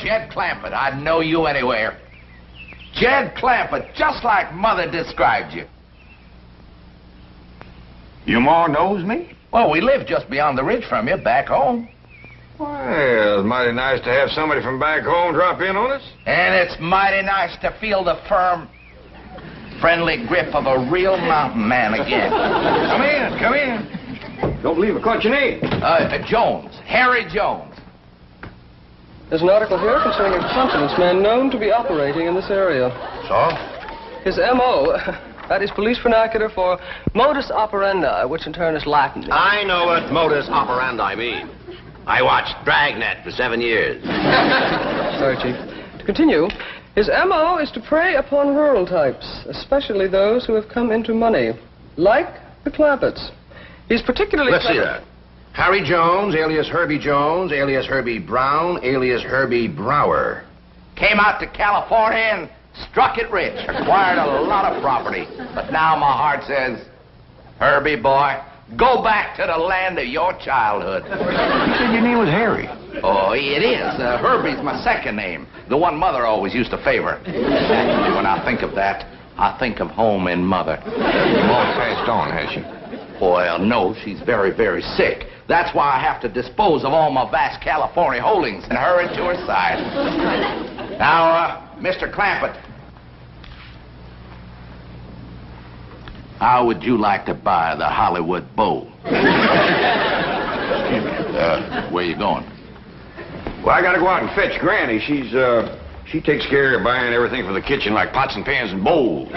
You're Jed Clampett. I'd know you anywhere. Jed Clampett, just like Mother described you. Your ma knows me? Well, we live just beyond the ridge from you, back home. Well, it's mighty nice to have somebody from back home drop in on us. And it's mighty nice to feel the firm, friendly grip of a real mountain man again. Come in. Don't believe I caught your name. Jones. Harry Jones. There's an article here concerning a confidence man known to be operating in this area. So? His M.O., that is police vernacular for modus operandi, which in turn is Latin. I know what modus operandi means. I watched Dragnet for 7 years. Sorry, Chief. To continue, his M.O. is to prey upon rural types, especially those who have come into money, like the Clampetts. He's particularly Let's see that. Harry Jones, alias Herbie Jones, alias Herbie Brown, alias Herbie Brower. Came out to California and struck it rich. Acquired a lot of property. But now my heart says, Herbie, boy, go back to the land of your childhood. You said your name was Harry. Oh, it is. Herbie's my second name. The one Mother always used to favor. When I think of that, I think of home and Mother. Your ma passed on, has she? Well, no, she's very, very sick. That's why I have to dispose of all my vast California holdings and hurry to her side. Now, Mr. Clampett, how would you like to buy the Hollywood Bowl? Where you going? Well, I gotta go out and fetch Granny. She takes care of buying everything for the kitchen, like pots and pans and bowls.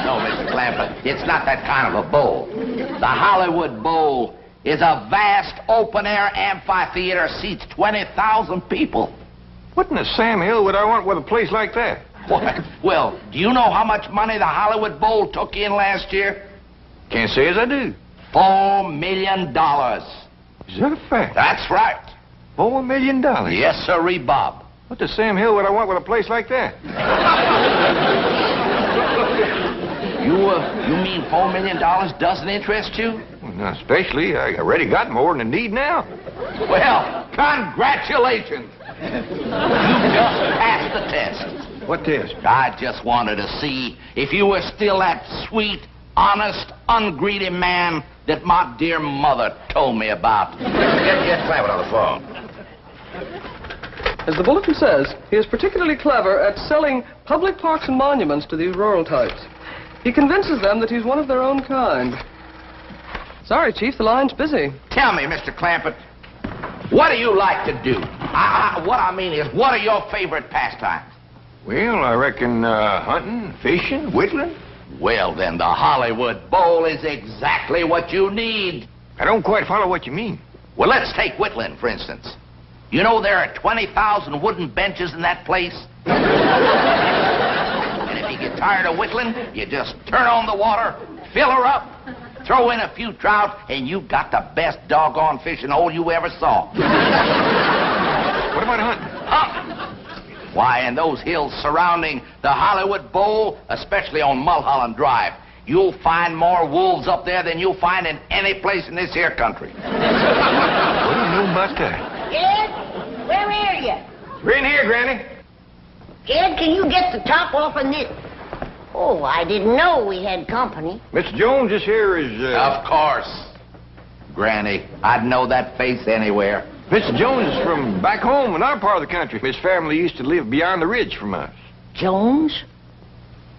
No, Mr. Clampett. It's not that kind of a bowl. The Hollywood Bowl is a vast open-air amphitheater, seats 20,000 people. What in the Sam Hill would I want with a place like that? What? Well, do you know how much money the Hollywood Bowl took in last year? Can't say as I do. $4 million. Is that a fact? That's right. $4 million? Yes, sirree, Bob. What the Sam Hill would I want with a place like that? You mean $4 million doesn't interest you? Well, not especially. I already got more than I need now. Well, congratulations. You just passed the test. What test? I just wanted to see if you were still that sweet, honest, ungreedy man that my dear mother told me about. Get Clampett on the phone. As the bulletin says, he is particularly clever at selling public parks and monuments to these rural types. He convinces them that he's one of their own kind. Sorry, Chief, the line's busy. Tell me, Mr. Clampett, what do you like to do? What I mean is, what are your favorite pastimes? Well, I reckon hunting, fishing, whittling. Well, then, the Hollywood Bowl is exactly what you need. I don't quite follow what you mean. Well, let's take whittling, for instance. You know there are 20,000 wooden benches in that place? And if you get tired of whittling, you just turn on the water, fill her up, throw in a few trout, and you've got the best doggone fishing hole you ever saw. What about hunting? Hunting? Why, in those hills surrounding the Hollywood Bowl, especially on Mulholland Drive, you'll find more wolves up there than you'll find in any place in this here country. What do you know about that? Ed, where are you? We're in here, Granny. Ed, can you get the top off of this? Oh, I didn't know we had company. Mr. Jones, this here is, Of course. Granny, I'd know that face anywhere. Mr. Jones is from back home in our part of the country. His family used to live beyond the ridge from us. Jones?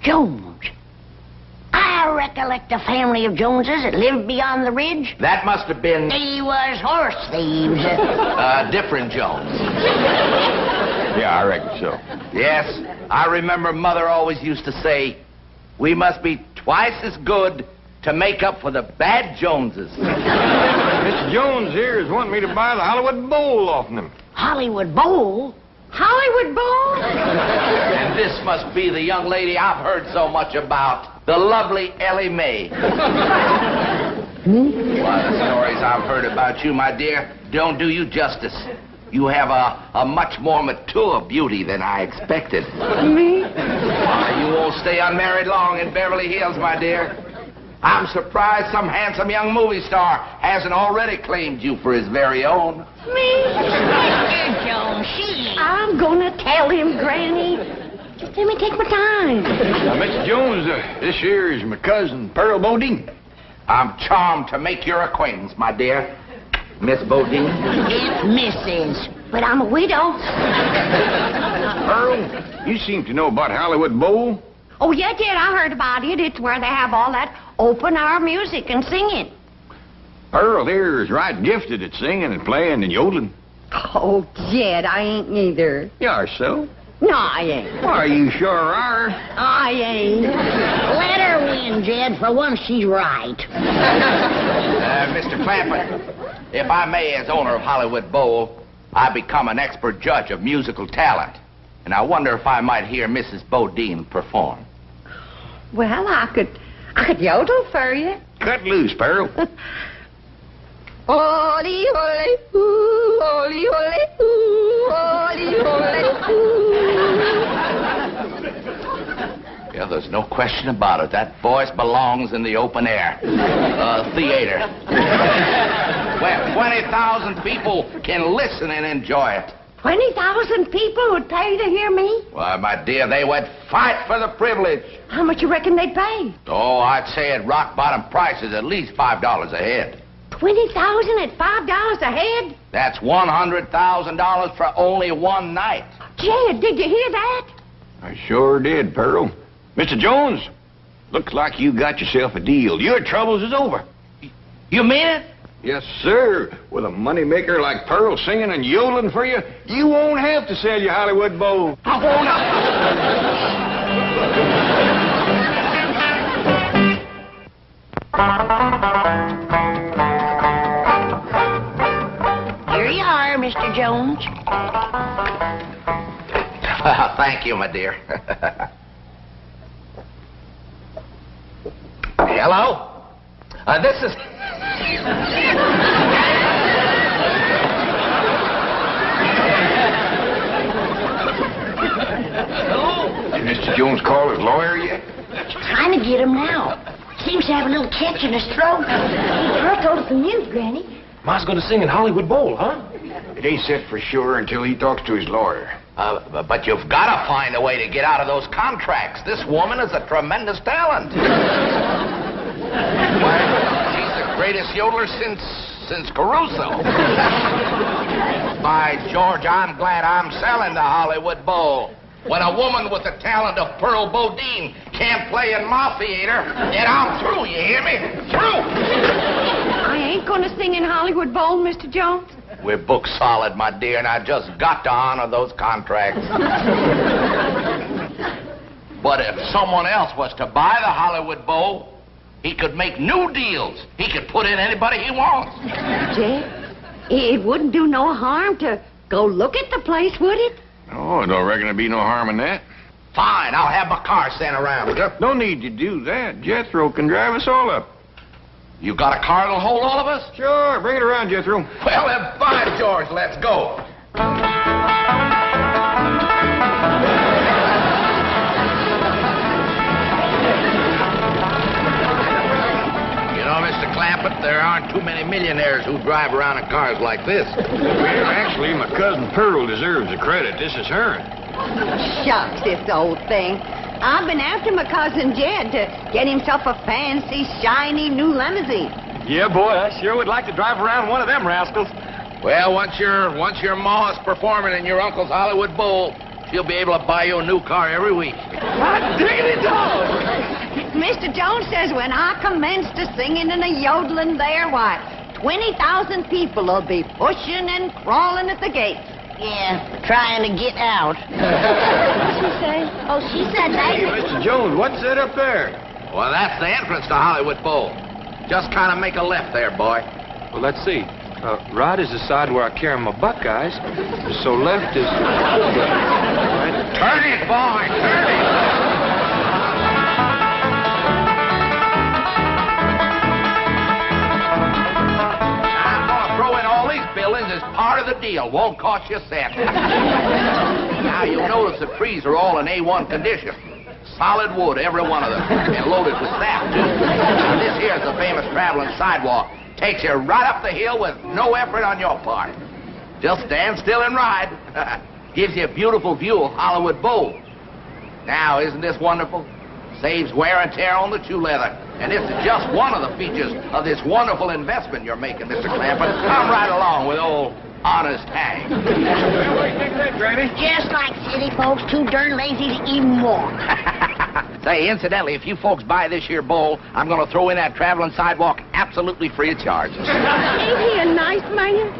Jones. I recollect a family of Joneses that lived beyond the ridge. That must have been They was horse thieves. different Jones. Yeah, I reckon so. Yes, I remember Mother always used to say, we must be twice as good to make up for the bad Joneses. Mr. Jones here is wanting me to buy the Hollywood Bowl off him. Hollywood Bowl? Hollywood Bowl? And this must be the young lady I've heard so much about, the lovely Ellie Mae. Why, the stories I've heard about you, my dear, don't do you justice. You have a much more mature beauty than I expected. Me? Why, you won't stay unmarried long in Beverly Hills, my dear. I'm surprised some handsome young movie star hasn't already claimed you for his very own. Me? Mr. Jones, I'm gonna tell him, Granny. Just let me take my time. Now, Mr. Jones, this here is my cousin, Pearl Bodine. I'm charmed to make your acquaintance, my dear. Miss Bodine. It's Mrs., but I'm a widow. Pearl, you seem to know about Hollywood Bowl. Oh, yeah, I heard about it. It's where they have all that open-air music and singing. Pearl here is right gifted at singing and playing and yodeling. Oh, Jed, I ain't neither. You are so? No, I ain't. Why, you sure are. I ain't. Let her win, Jed. For once, she's right. Mr. Clampett, if I may, as owner of Hollywood Bowl, I become an expert judge of musical talent. And I wonder if I might hear Mrs. Bodine perform. Well, I could yodel for you. Cut loose, Pearl. Holy, holy, ooh, holy, holy, ooh, holy, holy, ooh. Yeah, there's no question about it. That voice belongs in the open air. Theater. Where 20,000 people can listen and enjoy it. 20,000 people would pay to hear me? Why, my dear, they would fight for the privilege. How much you reckon they'd pay? Oh, I'd say at rock-bottom prices at least $5 a head. 20,000 at $5 a head? That's $100,000 for only one night. Jed, did you hear that? I sure did, Pearl. Mr. Jones, looks like you got yourself a deal. Your troubles is over. You mean it? Yes, sir. With a moneymaker like Pearl singing and yodeling for you, you won't have to sell your Hollywood Bowl. I Here you are, Mr. Jones. Thank you, my dear. Hello? This is... Did Mr. Jones call his lawyer yet? Trying to get him now. Seems to have a little catch in his throat. Pearl told us the news, Granny. Ma's gonna sing in Hollywood Bowl, huh? It ain't set for sure until he talks to his lawyer. But you've got to find a way to get out of those contracts. This woman is a tremendous talent. Why, she's the greatest yodeler since Caruso. By George, I'm glad I'm selling the Hollywood Bowl. When a woman with the talent of Pearl Bodine can't play in my theater, then I'm through, you hear me? Through! I ain't gonna sing in Hollywood Bowl, Mr. Jones. We're booked solid, my dear, and I just got to honor those contracts. But if someone else was to buy the Hollywood Bowl, he could make new deals. He could put in anybody he wants. Jed, it wouldn't do no harm to go look at the place, would it? Oh, I don't reckon there'd be no harm in that. Fine, I'll have my car sent around. No need to do that. Jethro can drive us all up. You got a car that'll hold all of us? Sure, bring it around, Jethro. Well, then, fine, George, let's go. You know, Mr. Clampett, there aren't too many millionaires who drive around in cars like this. Well, actually, my cousin Pearl deserves the credit. This is hers. Shucks, this old thing. I've been after my cousin Jed to get himself a fancy, shiny new limousine. Yeah, boy, I sure would like to drive around one of them rascals. Well, once your ma's performing in your uncle's Hollywood Bowl, she'll be able to buy you a new car every week. Hot diggity dog! Mr. Jones says when I commence to singing and a yodeling there, why, 20,000 people will be pushing and crawling at the gates. Yeah, trying to get out. What'd she say? Oh, she said that. Hey, Mr. Jones, what's that up there? Well, that's the entrance to Hollywood Bowl. Just kind of make a left there, boy. Well, let's see. Right is the side where I carry my buckeyes. So left is... Turn it, boy, turn it. Is part of the deal. Won't cost you a cent. Now, you'll notice the trees are all in A1 condition. Solid wood, every one of them. And loaded with sap, too. Now, this here's the famous traveling sidewalk. Takes you right up the hill with no effort on your part. Just stand still and ride. Gives you a beautiful view of Hollywood Bowl. Now, isn't this wonderful? Saves wear and tear on the shoe leather. And this is just one of the features of this wonderful investment you're making, Mr. Clampett. Come right along with old Honest Hank. What do you think of that, Granny? Just like city folks, too darn lazy to even walk. Say, incidentally, if you folks buy this here bowl, I'm going to throw in that traveling sidewalk absolutely free of charge. Ain't he a nice man?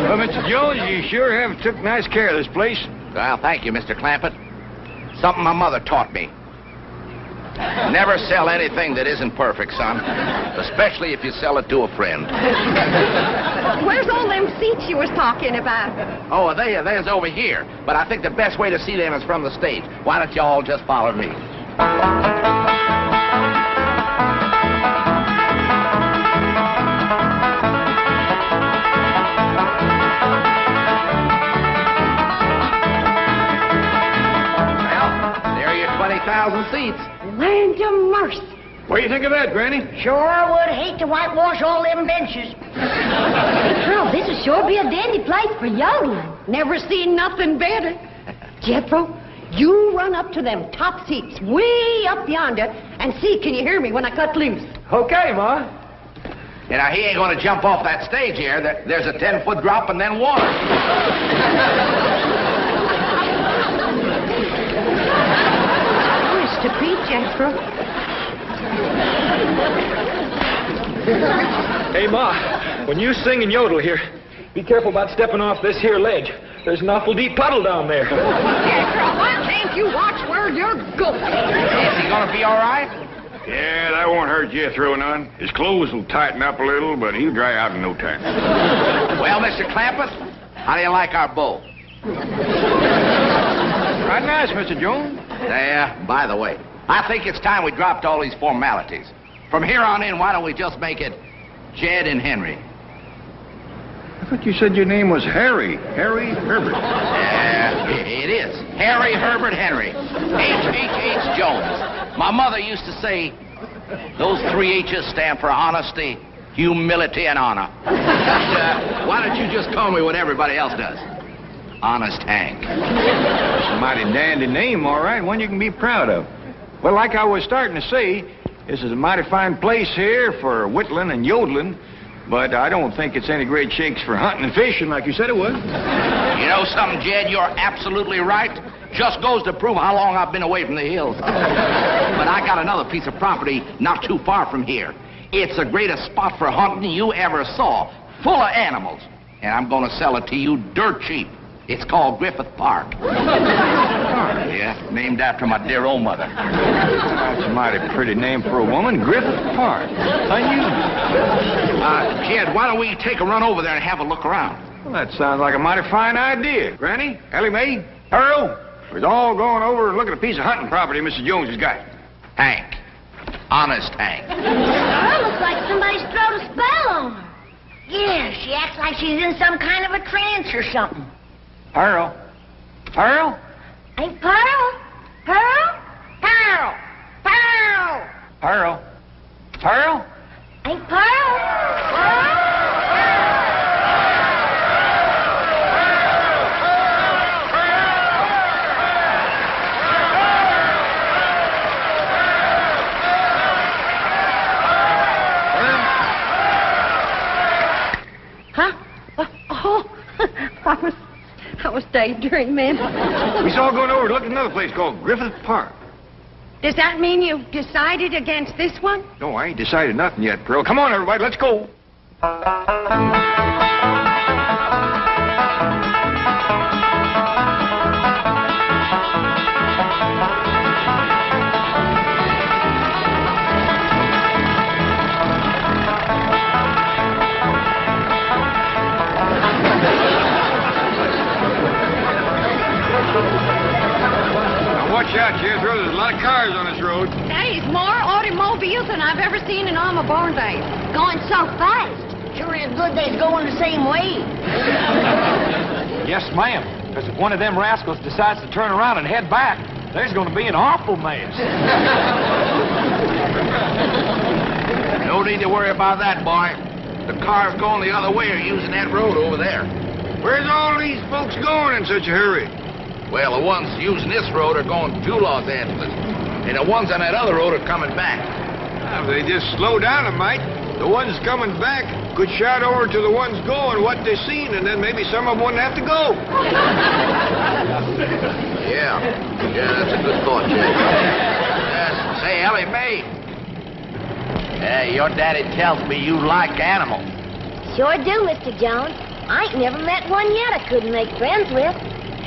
Well, Mr. Jones, you sure have took nice care of this place. Well, thank you, Mr. Clampett. Something my mother taught me. Never sell anything that isn't perfect, son. Especially if you sell it to a friend. Where's all them seats you was talking about? Oh, there's over here. But I think the best way to see them is from the stage. Why don't you all just follow me? Well, there are your 20,000 seats. Land of mercy. What do you think of that, Granny? Sure would hate to whitewash all them benches. Girl, this'll sure be a dandy place for yodeling. Never seen nothing better. Jethro, you run up to them top seats way up yonder and see can you hear me when I cut loose. Okay, Ma. You know, he ain't going to jump off that stage here. There's a 10-foot drop and then water. Honest to Pete, Jethro. Hey, Ma, when you sing and yodel here, be careful about stepping off this here ledge. There's an awful deep puddle down there. Jethro, why can't you watch where you're going? Is he going to be all right? Yeah, that won't hurt Jethro none. His clothes will tighten up a little, but he'll dry out in no time. Well, Mr. Clampett, how do you like our bowl? Right nice, Mr. Jones. Yeah, by the way, I think it's time we dropped all these formalities. From here on in, why don't we just make it Jed and Henry? I thought you said your name was Harry. Harry Herbert. Yeah, it is. Harry Herbert Henry. H.H.H. Jones. My mother used to say, those 3 H's stand for honesty, humility, and honor. Why don't you just call me what everybody else does? Honest Hank. That's a mighty dandy name, all right. One you can be proud of. Well, like I was starting to say, this is a mighty fine place here for whittling and yodeling, but I don't think it's any great shakes for hunting and fishing like you said it was. You know something, Jed? You're absolutely right. Just goes to prove how long I've been away from the hills. But I got another piece of property not too far from here. It's the greatest spot for hunting you ever saw, full of animals. And I'm going to sell it to you dirt cheap. It's called Griffith Park. Yeah, named after my dear old mother. That's a mighty pretty name for a woman, Griffith Park. Unusual. Jed, why don't we take a run over there and have a look around? Well, that sounds like a mighty fine idea. Granny, Ellie Mae, Earl, we're all going over and look at a piece of hunting property Mr. Jones has got. Hank. Honest Hank. Well, looks like somebody's thrown a spell on her. Yeah, she acts like she's in some kind of a trance or something. Earl. Earl? Hey, Pearl? Pearl? Pearl! Pearl! Earl. Earl? Hey, Pearl? Pearl? Huh? Oh, I was daydreaming. We saw going over to look at another place called Griffith Park. Does that mean you've decided against this one? No, I ain't decided nothing yet, Pearl. Come on, everybody, let's go. Watch out, Jethro. There's a lot of cars on this road. There's more automobiles than I've ever seen in all my born days. Going so fast. Sure is good they's going the same way. Yes, ma'am. Because if one of them rascals decides to turn around and head back, there's going to be an awful mess. No need to worry about that, boy. The cars going the other way are using that road over there. Where's all these folks going in such a hurry? Well, the ones using this road are going to Los Angeles, and the ones on that other road are coming back. If they just slow down a mite, the ones coming back could shout over to the ones going what they seen, and then maybe some of them wouldn't have to go. Yeah, that's a good thought, Jay. Yes. Say, Ellie Mae. Your daddy tells me you like animals. Sure do, Mr. Jones. I ain't never met one yet I couldn't make friends with.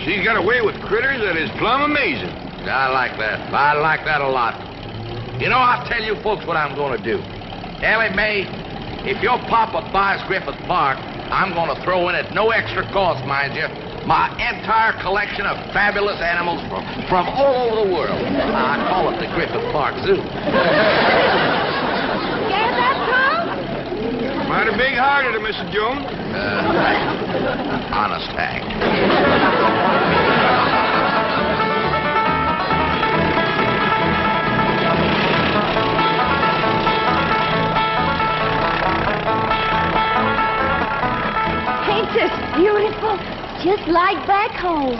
She's got a way with critters that is plumb amazing. I like that. I like that a lot. You know, I'll tell you folks what I'm going to do. Ellie Mae, if your papa buys Griffith Park, I'm going to throw in at no extra cost, mind you, my entire collection of fabulous animals from all over the world. I call it the Griffith Park Zoo. Get that, Carl? Mighty big-hearted of Mrs. Jones. Honest fact. Ain't this beautiful? Just like back home.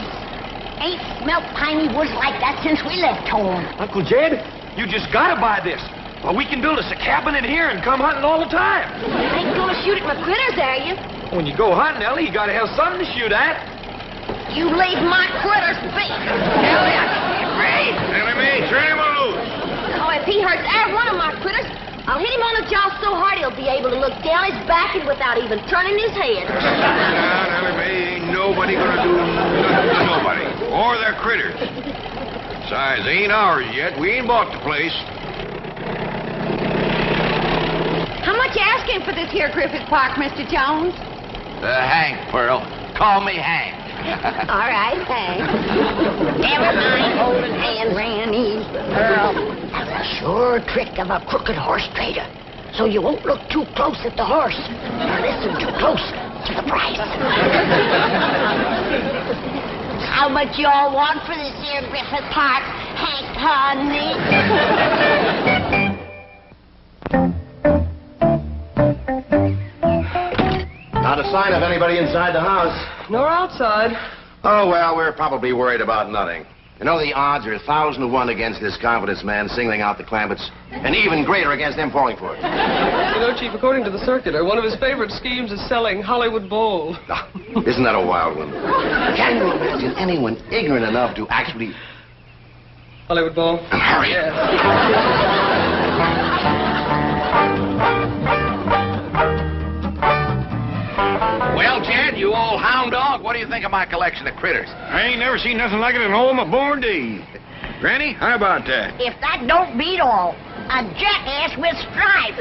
Ain't smelt piney woods like that since we left home. Uncle Jed, you just got to buy this. Well, we can build us a cabin in here and come hunting all the time. You ain't gonna shoot at my critters, are you? When you go hunting, Ellie, you got to have something to shoot at. You leave my critters be. Ellie, I can't breathe. Ellie Mae, turn him loose. Oh, if he hurts every one of my critters, I'll hit him on the jaw so hard he'll be able to look down his back and without even turning his head. Now, Ellie Mae, ain't nobody gonna do nothing to nobody. Or their critters. Besides, they ain't ours yet. We ain't bought the place. How much you asking for this here Griffith Park, Mr. Jones? Hank, Pearl. Call me Hank. All right, thanks. Never mind holding hands, Randy. Earl, that's a sure trick of a crooked horse trader. So you won't look too close at the horse. Or listen too close to the price. How much you all want for this here Griffith Park, Hank, honey? Not a sign of anybody inside the house. Nor outside. Oh, well, we're probably worried about nothing. You know, the odds are 1,000 to 1 against this confidence man singling out the Clampetts, and even greater against them falling for it. You know, Chief, according to the circular, one of his favorite schemes is selling Hollywood Bowl. Isn't that a wild one? Can you imagine anyone ignorant enough to actually... Hollywood Bowl? Hurry. Yes. Well, Jed, you old hound dog, what do you think of my collection of critters? I ain't never seen nothing like it in all my born days. Granny, how about that? If that don't beat all, a jackass with stripes.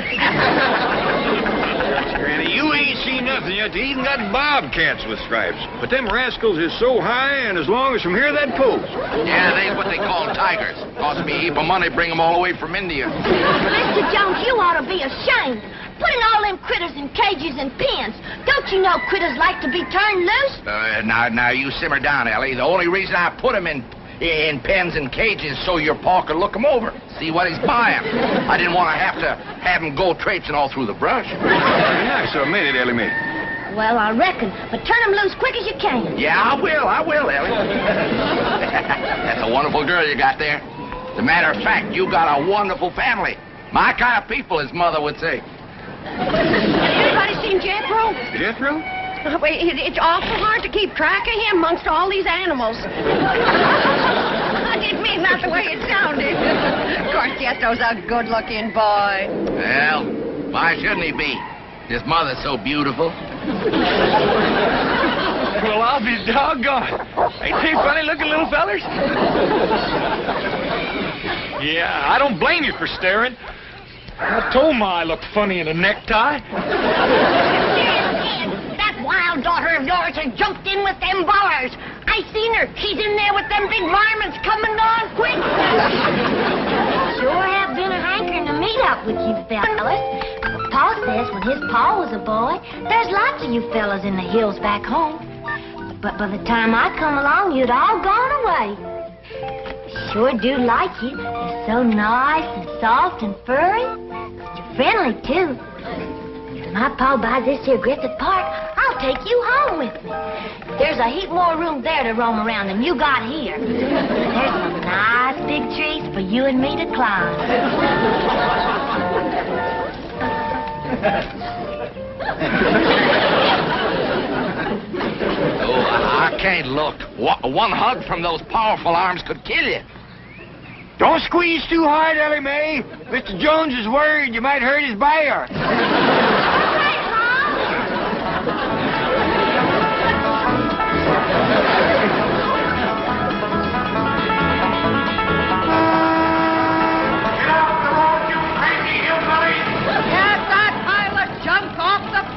Granny, you ain't seen nothing yet. They even got bobcats with stripes. But them rascals is so high and as long as from here that post. Yeah, they's what they call tigers. Cost me a heap of money, bring them all the way from India. Mr. Jones, you ought to be ashamed. Putting all them critters in cages and pens. Don't you know critters like to be turned loose? Now, you simmer down, Ellie. The only reason I put them in pens and cages so your pa could look them over, see what he's buying. I didn't want to have him go traipsing all through the brush. Very nice of me, Ellie Mae. Well, I reckon. But turn them loose quick as you can. Yeah, I will, Ellie. That's a wonderful girl you got there. As a matter of fact, you got a wonderful family. My kind of people, his mother would say. Anybody seen Jethro? Jethro? It's awful hard to keep track of him amongst all these animals. I didn't mean that the way it sounded. Of course, Jethro's a good-looking boy. Well, why shouldn't he be? His mother's so beautiful. Well, I'll be doggone. Ain't they funny-looking little fellers? Yeah, I don't blame you for staring. I told Ma I looked funny in a necktie. That wild daughter of yours has jumped in with them ballers. I seen her. She's in there with them big varmints coming on quick. Sure have been a hankering to meet up with you fellas. Pa says when his pa was a boy, there's lots of you fellas in the hills back home. But by the time I come along, you'd all gone away. sure do like you. You're so nice and soft and furry. You're friendly, too. If my pa buys this here Griffith Park, I'll take you home with me. There's a heap more room there to roam around than you got here. There's some nice big trees for you and me to climb. Oh, I can't look. One hug from those powerful arms could kill you. Don't squeeze too hard, Ellie Mae. Mr. Jones is worried you might hurt his bear.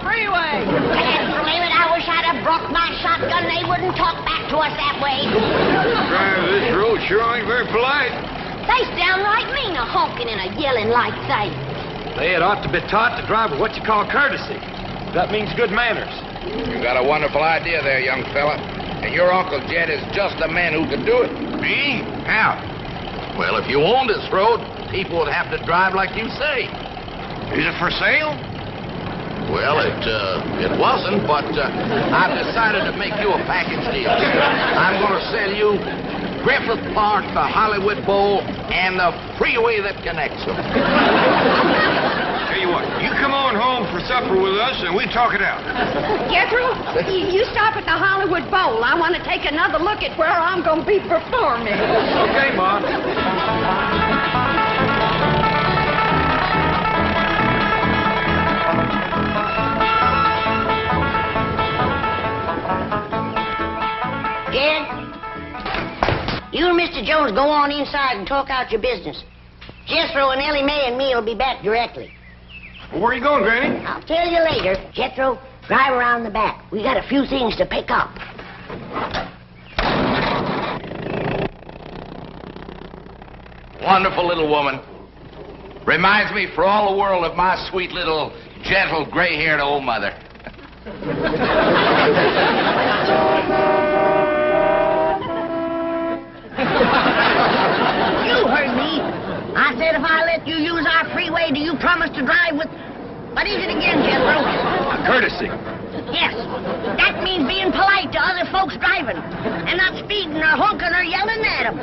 Freeway! Believe it, I wish I'd have brought my shotgun. They wouldn't talk back to us that way. Driver, this road sure ain't very polite. They downright mean a honking and a yelling like that. They had ought to be taught to drive with what you call courtesy. That means good manners. You got a wonderful idea there, young fella. And your Uncle Jed is just the man who could do it. Me? How? Well, if you owned this road, people would have to drive like you say. Is it for sale? Well, it wasn't, but I've decided to make you a package deal. I'm going to sell you Griffith Park, the Hollywood Bowl, and the freeway that connects them. Tell you what, you come on home for supper with us and we talk it out. Jethro, you stop at the Hollywood Bowl. I want to take another look at where I'm going to be performing. Okay, Ma. Jed, you and Mr. Jones go on inside and talk out your business. Jethro and Ellie Mae and me will be back directly. Well, where are you going, Granny? I'll tell you later. Jethro, drive around the back. We got a few things to pick up. Wonderful little woman. Reminds me for all the world of my sweet little, gentle, gray-haired old mother. You heard me. I said if I let you use our freeway, do you promise to drive with... What is it again, Jethro? Courtesy. Yes. That means being polite to other folks driving. And not speeding or honking or yelling at them.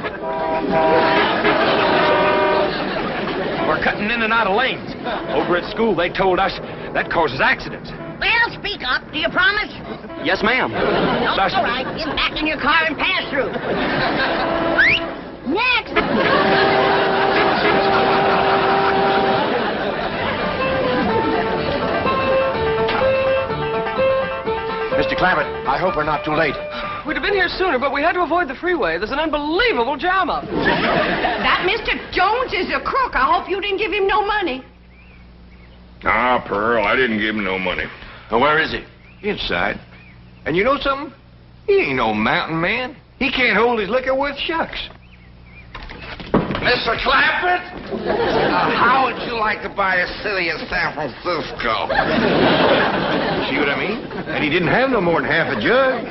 We're cutting in and out of lanes. Over at school, they told us that causes accidents. Well, speak up. Do you promise? Yes, ma'am. Oh, all right. Get back in your car and pass through. Next. Mr. Clampett, I hope we're not too late. We'd have been here sooner, but we had to avoid the freeway. There's an unbelievable jam up. That Mr. Jones is a crook. I hope you didn't give him no money. Ah, Pearl, I didn't give him no money. Well, where is he? Inside. And you know something? He ain't no mountain man. He can't hold his liquor worth shucks. Mr. Clampett, how would you like to buy a city in San Francisco? See what I mean? And he didn't have no more than half a jug.